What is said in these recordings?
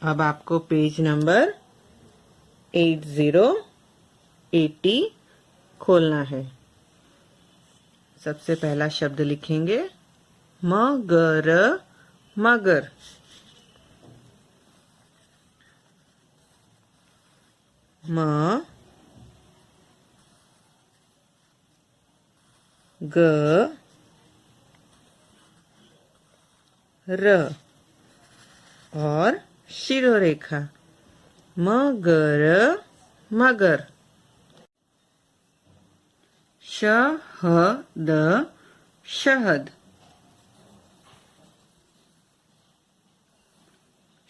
अब आपको page number 80 खोलना है। सबसे पहला शब्द लिखेंगे मगर, मगर। म ग र और शिरोरेखा मगर, मगर। शहद, शहद।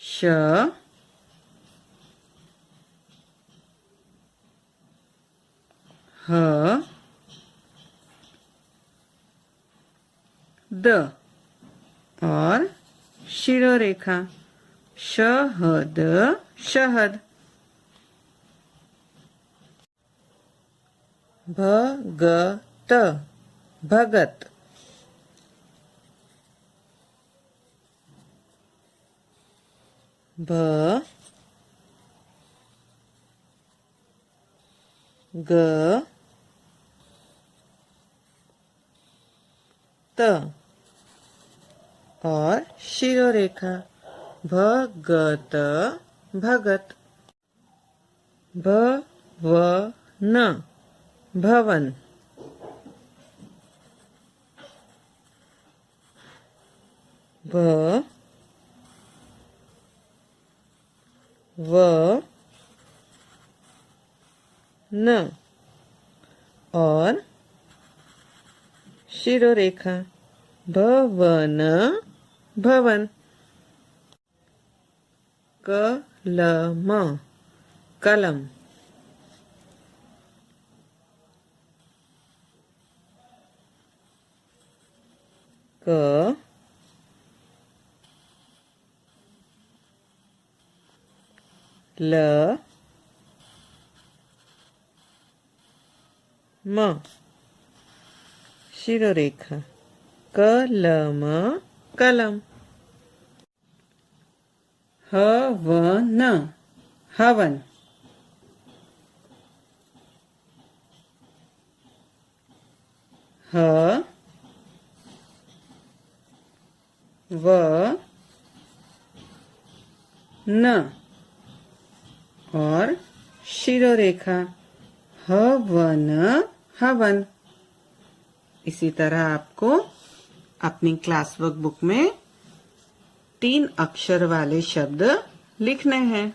श ह द और शिरोरेखा शहद, शहद। भगत, भगत। भ ग त और शिरोरेखा भगत, भगत। भवन, भवन। भ व न और शिरोरेखा भवन, भवन। कलम, कलम। क ल म शिरोरेखा कलम, कलम। हवन, हवन। ह व न और शिरोरेखा हवन, हवन। इसी तरह आपको अपनी क्लास वर्क बुक में 3 अक्षर वाले शब्द लिखने हैं।